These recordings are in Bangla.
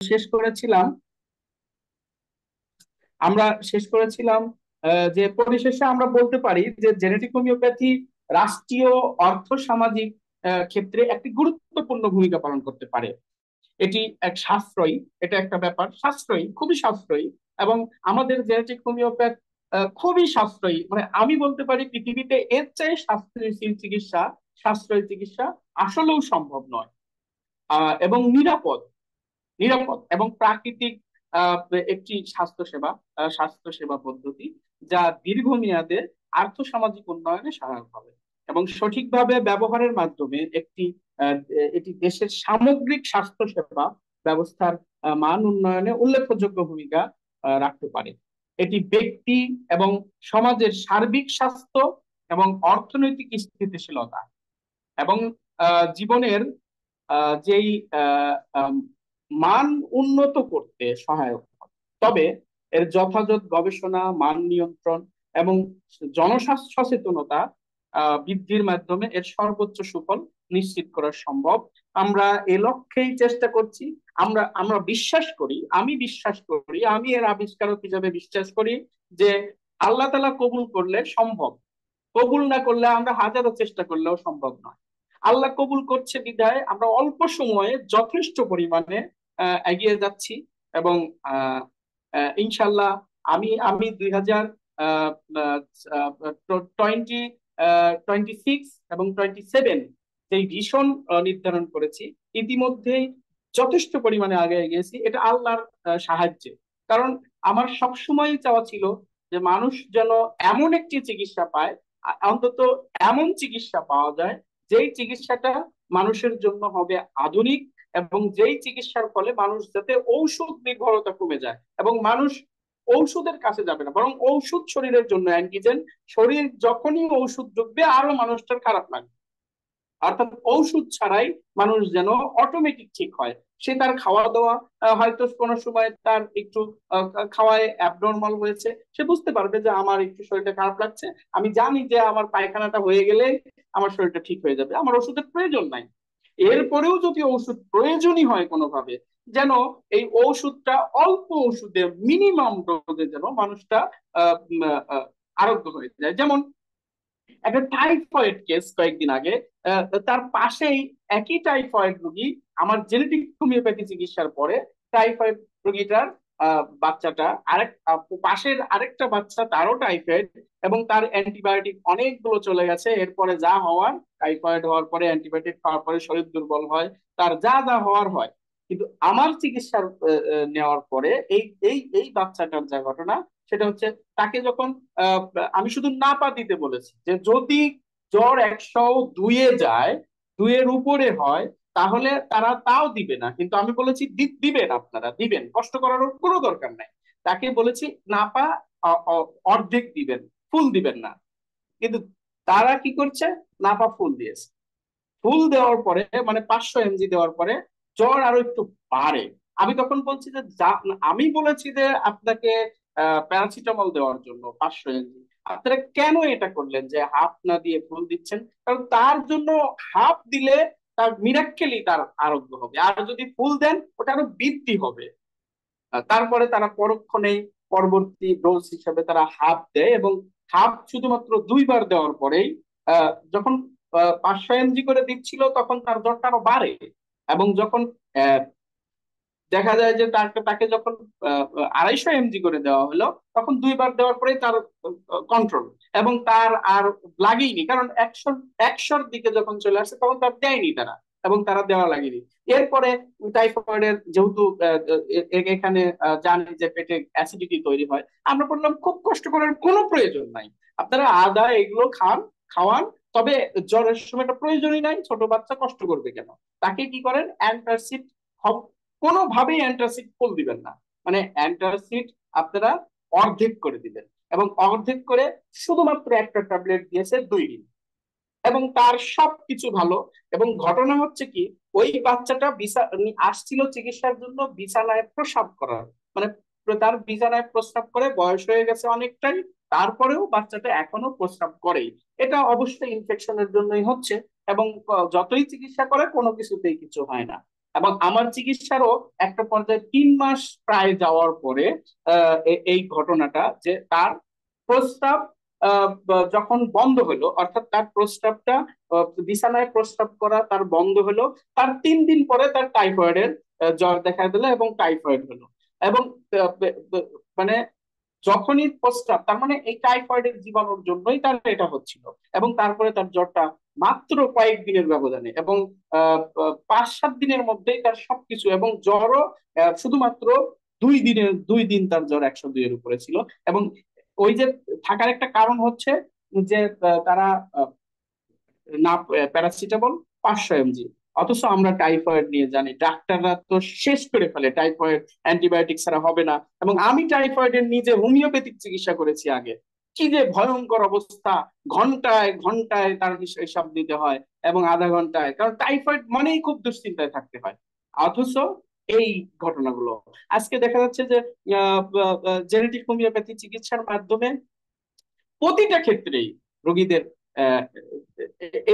শেষ করেছিলাম আমরা শেষ করেছিলাম যে পরিশেষে আমরা বলতে পারি যে জেনেটিক হোমিওপ্যাথি রাষ্ট্রীয় অর্থ সামাজিক ক্ষেত্রে একটি গুরুত্বপূর্ণ ভূমিকা পালন করতে পারে। এটি এক সাশ্রয়ী, এটা একটা ব্যাপার, সাশ্রয়ী, খুবই সাশ্রয়ী। এবং আমাদের জেনেটিক হোমিওপ্যাথ খুবই সাশ্রয়ী, মানে আমি বলতে পারি পৃথিবীতে এর চেয়ে সাশ্রয়ী চিকিৎসা, সাশ্রয়ী চিকিৎসা আসলেও সম্ভব নয়। এবং নিরাপদ, নিরাপদ এবং প্রাকৃতিক আহ, একটি স্বাস্থ্য সেবা পদ্ধতি যা দীর্ঘমেয়াদে আর্থসামাজিক উন্নয়নে সহায়ক হবে এবং সঠিকভাবে ব্যবহারের মাধ্যমে আহ, এটি দেশের সামগ্রিক স্বাস্থ্য সেবা ব্যবস্থার মান উন্নয়নে উল্লেখযোগ্য ভূমিকা রাখতে পারে। এটি ব্যক্তি এবং সমাজের সার্বিক স্বাস্থ্য এবং অর্থনৈতিক স্থিতিশীলতা এবং জীবনের যেই আহ, আম, মান উন্নত করতে সহায়ক হবে। তবে এর যথাযথ গবেষণা, মান নিয়ন্ত্রণ এবং জনস্বাস্থ্য সচেতনতা বৃদ্ধির মাধ্যমে এর সর্বোচ্চ সুফল নিশ্চিত করা সম্ভব। আমরা এ লক্ষ্যেই চেষ্টা করছি। আমরা আমরা বিশ্বাস করি, আমি বিশ্বাস করি, আমি এর আবিষ্কারক হিসেবে বিশ্বাস করি যে আল্লাহ তাআলা কবুল করলে সম্ভব, কবুল না করলে আমরা হাজারো চেষ্টা করলেও সম্ভব নয়। আল্লাহ কবুল করছে বিধায় আমরা অল্প সময়ে যথেষ্ট পরিমাণে এগিয়ে যাচ্ছি। এবং আহ, ইনশাল্লাহ আমি আমি 2026 এবং 27 যেই ভিশন নির্ধারণ করেছি, ইতিমধ্যেই যথেষ্ট পরিমাণে আগে গিয়েছি, এটা আল্লাহর সাহায্যে। কারণ আমার সবসময় চাওয়া ছিল যে মানুষ যেন এমন একটি চিকিৎসা পায়, অন্তত এমন চিকিৎসা পাওয়া যায় যেই চিকিৎসাটা মানুষের জন্য হবে আধুনিক, এবং যেই চিকিৎসার ফলে মানুষ যাতে ঔষধ নির্ভরতা কমে যায় এবং মানুষ ঔষধের কাছে যাবে না, বরং ঔষধ শরীরের জন্য অ্যান্টিজেন। শরীর যখনই ঔষধ ঢুকবে আরো মানুষটার খারাপ লাগবে। অর্থাৎ ঔষধ ছাড়াই মানুষ যেন অটোমেটিক ঠিক হয়। সে তার খাওয়া দাওয়া, হয়তো কোনো সময় তার একটু খাওয়ায় অ্যাবনর্মাল হয়েছে, সে বুঝতে পারবে যে আমার একটু শরীরটা খারাপ লাগছে, আমি জানি যে আমার পায়খানাটা হয়ে গেলে আমার শরীরটা ঠিক হয়ে যাবে, আমার ওষুধের প্রয়োজন নাই। এরপরেও যদি ওষুধ প্রয়োজনই হয় কোনোভাবে, যেন এই ওষুধটা অল্প ওষুধে, মিনিমাম ডোজে যেন মানুষটা আরোগ্য হয়ে যায়। যেমন একটা টাইফয়েড কেস কয়েকদিন আগে, তার পাশেই একই টাইফয়েড রোগী আমার জেনেটিক হোমিওপ্যাথি চিকিৎসার পরে টাইফয়েড রোগীটার বাচ্চাটা পাশের আরেকটা বাচ্চা, তারও টাইফয়েড, এবং তার অ্যান্টিবায়োটিক অনেকগুলো চলে গেছে। এরপরে যা হওয়ার, টাইফয়েড হওয়ার পরে অ্যান্টিবায়োটিক খাওয়ার পরে শরীর দুর্বল হয়, তার যা যা হওয়ার হয়। কিন্তু আমার চিকিৎসার নেওয়ার পরে এই এই এই বাচ্চাটার যা ঘটনা, সেটা হচ্ছে তাকে যখন আহ, আমি শুধু নাপা দিতে বলেছি যে যদি জ্বর 102-এ যায়, 2-এর উপরে হয়, তাহলে তারা তাও দিবে না। কিন্তু আমি বলেছি দিবেন, আপনারা দিবেন, কষ্ট করার কোনো দরকার নাই। তাকে বলেছি নাপা অর্ধেক দিবেন, ফুল দিবেন না। কিন্তু তারা কি করছে, নাপা ফুল দিয়েছে। ফুল দেওয়ার পরে মানে 500 mg দেওয়ার পরে জ্বর আরো একটু বাড়ে। আমি তখন বলছি যে আমি বলেছি যে আপনাকে প্যারাসিটামল দেওয়ার জন্য 500 mg, আপনারা কেন এটা করলেন যে হাফ না দিয়ে ফুল দিচ্ছেন? কারণ তার জন্য হাফ দিলে তার মিরাক্কেলি তার আরোগ্য হবে, আর যদি ফুল দেন ওটা আরো বৃদ্ধি হবে। তারপরে তারা পরক্ষণেই পরবর্তী ডোজ হিসেবে তারা হাফ দেয়, এবং হাফ শুধুমাত্র 2বার দেওয়ার পরেই যখন 500 mg করে দিচ্ছিল তখন তার জ্বরটা আরো বাড়ে। এবং যখন আহ, দেখা যায় যে তাকে যখন 250 mg করে দেওয়া হলো, তখন 2বার দেওয়ার পরেই তার কন্ট্রোল, এবং তার আর লাগেইনি। কারণ একশোর দিকে যখন চলে আসছে তখন তার দেয়নি তারা, এবং তারা দেওয়া লাগেনি। এরপরে টাইফয়েডের যেহেতু এখানে জানি যে পেটে অ্যাসিডিটি তৈরি হয়, আমরা বললাম খুব কষ্ট করার কোনো প্রয়োজন নাই, আপনারা আদা এগুলো খান, খাওয়ান। তবে জ্বরের সময় এটা প্রয়োজনই নাই, ছোট বাচ্চা কষ্ট করবে কেন? তাকে কি করেন, অ্যান্টাসিড, কোনোভাবেই অ্যান্টাসিড ফুল দিবেন না, মানে অ্যান্টাসিড আপনারা অর্ধেক করে দিবেন, এবং অর্ধেক করে শুধুমাত্র একটা ট্যাবলেট দিয়েছে 2 দিন, এবং তার সবকিছু ভালো। এবং ঘটনা হচ্ছে কি, ওই বাচ্চাটা আসছিল চিকিৎসার জন্য বিছানায় প্রস্রাব করার, মানে তার বিছানায় প্রস্রাব করে বয়স হয়ে গেছে অনেকটাই, তারপরেও বাচ্চাটা এখনো প্রস্রাব করেই। এটা অবশ্যই ইনফেকশনের জন্যই হচ্ছে, এবং যতই চিকিৎসা করে কোনো কিছুতেই কিছু হয় না। এবং আমার চিকিৎসারও একটা পর্যায়ে 3 মাস প্রায় যাওয়ার পরে এই ঘটনাটা, যে তার প্রস্রাব যখন বন্ধ হলো, অর্থাৎ তার প্রস্রাবটা বিছানায় প্রস্রাব করা তার বন্ধ হলো, তার 3 দিন পরে তার টাইফয়েডের জ্বর দেখা দিল এবং টাইফয়েড হলো। এবং মানে যখনই প্রস্রাব, তার মানে এই টাইফয়েডের জীবাণুর জন্যই তার এটা হচ্ছিল। এবং তারপরে তার জ্বরটা মাত্র কয়েকদিনের ব্যবধানে, এবং 5-7 দিনের মধ্যেই তার সবকিছু, এবং জ্বরও শুধুমাত্র 2 দিন তার জ্বর 102-এর উপরে ছিল। এবং ওই যে থাকার একটা কারণ হচ্ছে যে তারা না, প্যারাসিটামল 500 mg, অথচ আমরা টাইফয়েড নিয়ে জানি ডাক্তাররা তো শেষ করে ফেলে টাইফয়েড অ্যান্টিবায়োটিক ছাড়া হবে না। এবং আমি টাইফয়েডের নিজে হোমিওপ্যাথিক চিকিৎসা করেছি আগে। কি যে ভয়ঙ্কর অবস্থা! ঘন্টায় ঘন্টায় তার হিসাব দিতে হয়, এবং আধা ঘন্টায়, কারণ টাইফয়েড মানেই খুব দুশ্চিন্তায় থাকতে হয়। অথচ এই ঘটনাগুলো আজকে দেখা যাচ্ছে যে জেনেটিক হোমিওপ্যাথি চিকিৎসার মাধ্যমে প্রতিটা ক্ষেত্রেই রোগীদের আহ,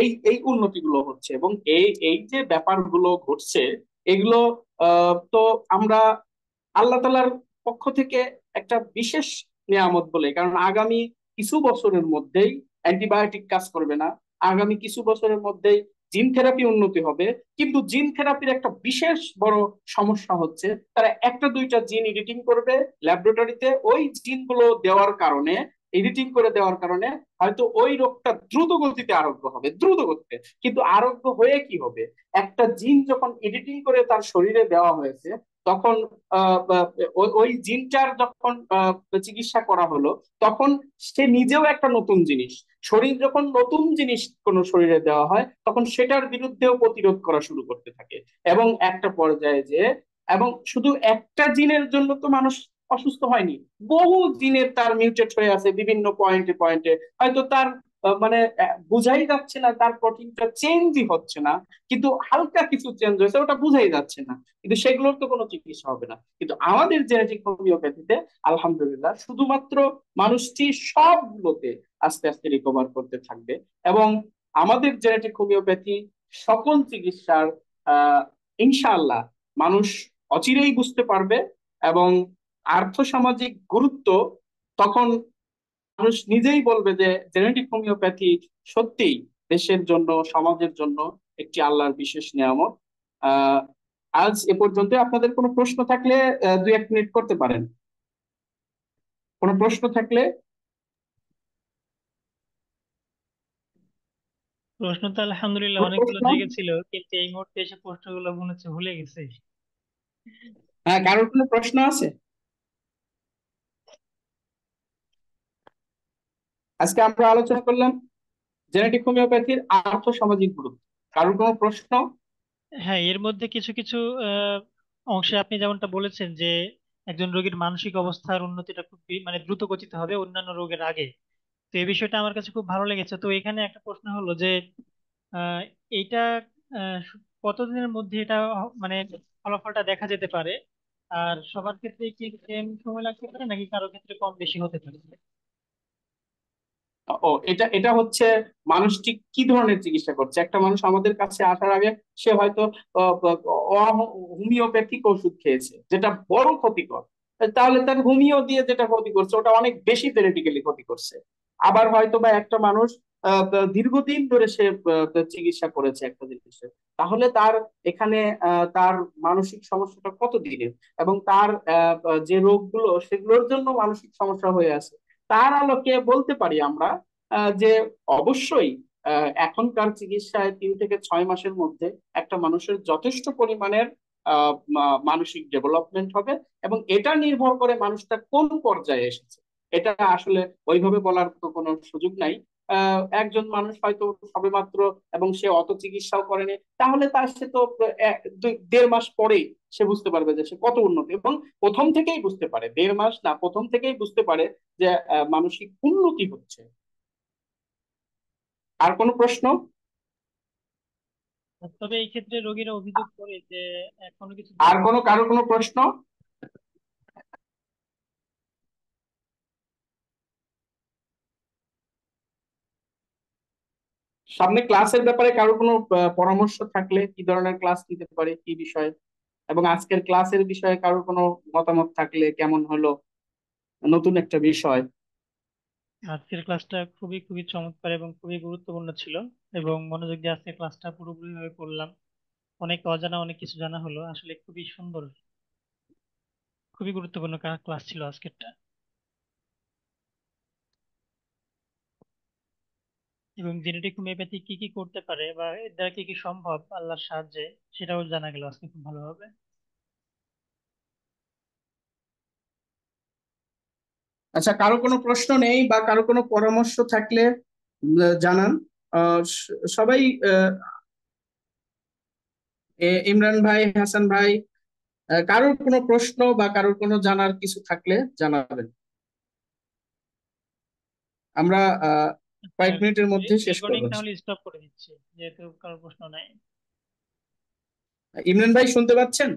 এই এই উন্নতিগুলো হচ্ছে। এবং এই এই যে ব্যাপারগুলো ঘটছে, এগুলো তো আমরা আল্লাহ তাআলার পক্ষ থেকে একটা বিশেষ নিয়ামত বলে, কারণ আগামী কিছু বছরের মধ্যেই অ্যান্টিবায়োটিক কাজ করবে না, আগামী কিছু বছরের মধ্যেই জিন থেরাপি উন্নতি হবে। কিন্তু জিন থেরাপির একটা বিশেষ বড় সমস্যা হচ্ছে, তারা একটা দুইটা জিন এডিটিং করবে ল্যাবরেটরিতে, ওই জিনগুলো দেওয়ার কারণে, এডিটিং করে দেওয়ার কারণে হয়তো ওই রোগটা দ্রুত গতিতে আরোগ্য হবে, দ্রুত গতিতে। কিন্তু আরোগ্য হয়ে কি হবে? একটা জিন যখন এডিটিং করে তার শরীরে দেওয়া হয়েছে, তখন ওই জিনটার যখন চিকিৎসা করা হলো, তখন সে নিজেও একটা নতুন জিনিস। শরীর যখন নতুন জিনিস কোন শরীরে দেওয়া হয়, তখন সেটার বিরুদ্ধেও প্রতিরোধ করা শুরু করতে থাকে। এবং একটা পর্যায়ে যে, এবং শুধু একটা জিনের জন্য তো মানুষ অসুস্থ হয়নি, বহু জিনের তার মিউটেট হয়ে আছে বিভিন্ন পয়েন্টে পয়েন্টে। হয়তো তার মানে বুঝাই যাচ্ছে না, তার প্রোটিনটা চেঞ্জই হচ্ছে না, কিন্তু হালকা কিছু চেঞ্জ হয়েছে, ওটা বুঝাই যাচ্ছে না, কিন্তু সেগুলোর তো কোনো চিকিৎসা হবে না। কিন্তু আমাদের জেনেটিক হোমিওপ্যাথিতে আলহামদুলিল্লাহ শুধুমাত্র মানুষটি সবগুলোতে আস্তে আস্তে রিকভার করতে থাকবে। এবং আমাদের জেনেটিক হোমিওপ্যাথি সকল চিকিৎসার ইনশাআল্লাহ মানুষ অচিরেই বুঝতে পারবে। এবং আর্থসামাজিক গুরুত্ব তখন মানুষ নিজেই বলবে যে জেনেটিক হোমিওপ্যাথি সত্যিই দেশের জন্য, সমাজের জন্য একটি আল্লাহর বিশেষ নিয়ামত। আহ আজ এ পর্যন্ত। আপনাদের কোনো প্রশ্ন থাকলে 2-1 মিনিট করতে পারেন। কোনো প্রশ্ন থাকলে। প্রশ্ন তো আলহামদুলিল্লাহ কোনো অনেকগুলো প্রশ্ন? জেগেছিল, কিন্তু এই মুহূর্তে এসে প্রশ্নগুলো মনে হচ্ছে ভুলে গেছে। হ্যাঁ, কারোর কোনো প্রশ্ন আছে? আজকে আমরা আলোচনা করলাম জেনেটিক হোমিওপ্যাথির আর্থ সামাজিক গুরুত্ব। কারোর কোনো প্রশ্ন? হ্যাঁ, এর মধ্যে কিছু কিছু আহ, অংশে আপনি যেমনটা বলেছেন যে একজন রোগীর মানসিক অবস্থার উন্নতিটা খুব মানে দ্রুত গতিতে হবে অন্যান্য রোগের আগে। তো এই বিষয়টা আমার কাছে খুব ভালো লেগেছে। তো এখানে একটা প্রশ্ন হলো যে আহ, এইটা কতদিনের মধ্যে এটা মানে ফলাফলটা দেখা যেতে পারে? আর সবার ক্ষেত্রে কি সেম সময় লাগতে পারে, নাকি কারো ক্ষেত্রে কম বেশি হতে পারে? ও, এটা এটা হচ্ছে মানুষটি কি ধরনের চিকিৎসা করছে। একটা মানুষ আমাদের কাছে আসার আগে সে হয়তো হোমিওপ্যাথিক ওষুধ খেয়েছে, যেটা বড় ক্ষতিকর। তাহলে তার হোমিও দিয়ে যেটা ক্ষতি করছে, ওটা অনেক বেশি জেনেটিক্যালি ক্ষতি করছে। আবার হয়তো বা একটা মানুষ দীর্ঘদিন ধরে সে চিকিৎসা করেছে একটা জিনিসের, তাহলে তার এখানে তার মানসিক সমস্যাটা কত দিনের, এবং তার যে রোগগুলো সেগুলোর জন্য মানসিক সমস্যা হয়ে আছে, তার আলোকে বলতে পারি আমরা যে অবশ্যই এখনকার চিকিৎসায় 3 থেকে 6 মাসের মধ্যে একটা মানুষের যথেষ্ট পরিমাণের মানসিক ডেভেলপমেন্ট হবে। এবং এটা নির্ভর করে মানুষটা কোন পর্যায়ে এসেছে, এটা আসলে ওইভাবে বলার তো কোনো সুযোগ নাই। একজন মানুষ হয়তো সবেমাত্র, এবং সে অত চিকিৎসাও করেনি, তাহলে তার সে তো 1-1.5 মাস পরেই সে বুঝতে পারবে যে সে কত উন্নতি, এবং প্রথম থেকেই বুঝতে পারে, 1.5 মাস না, প্রথম থেকেই বুঝতে পারে যে মানসিক উন্নতি হচ্ছে। আর কোনো প্রশ্ন? তবে এই ক্ষেত্রে রোগীরা অভিযোগ করে যে কোনো কিছু আর কোনো, কারো কোনো প্রশ্ন? সামনে ক্লাসের ব্যাপারে কারো কোনো পরামর্শ থাকলে, কি ধরনের ক্লাস নিতে পারে, কি বিষয়, এবং আজকের ক্লাসের বিষয়ে কারো কোনো মতামত থাকলে, কেমন হলো, নতুন একটা বিষয়। আজকের ক্লাসটা খুবই খুবই চমৎকার এবং খুবই গুরুত্বপূর্ণ ছিল, এবং মনোযোগ দিয়ে আজকের ক্লাসটা পুরোপুরি ভাবে পড়লাম। অনেক অজানা অনেক কিছু জানা হলো, আসলে খুবই সুন্দর, খুবই গুরুত্বপূর্ণ ক্লাস ছিল আজকেরটা। এবং জেনেটিক হোমিওপ্যাথি কি কি করতে পারে বা এর দ্বারা কি কি সম্ভব আল্লাহর সাহায্যে, সেটাও জানা গেল আজকে খুব ভালোভাবে। আচ্ছা, কারো কোনো প্রশ্ন নেই বা কারো কোনো পরামর্শ থাকলে জানান। সবাই, ইমরান ভাই, হাসান ভাই, কারোর কোনো প্রশ্ন বা কারোর কোনো জানার কিছু থাকলে জানাবেন। আমরা আচ্ছা, কয়েক মিনিটের মধ্যে শেষ রেকর্ডিং করবো। তাহলে স্টপ করে দিচ্ছি, যেহেতু কারোর প্রশ্ন নাই। ইমরান ভাই শুনতে পাচ্ছেন?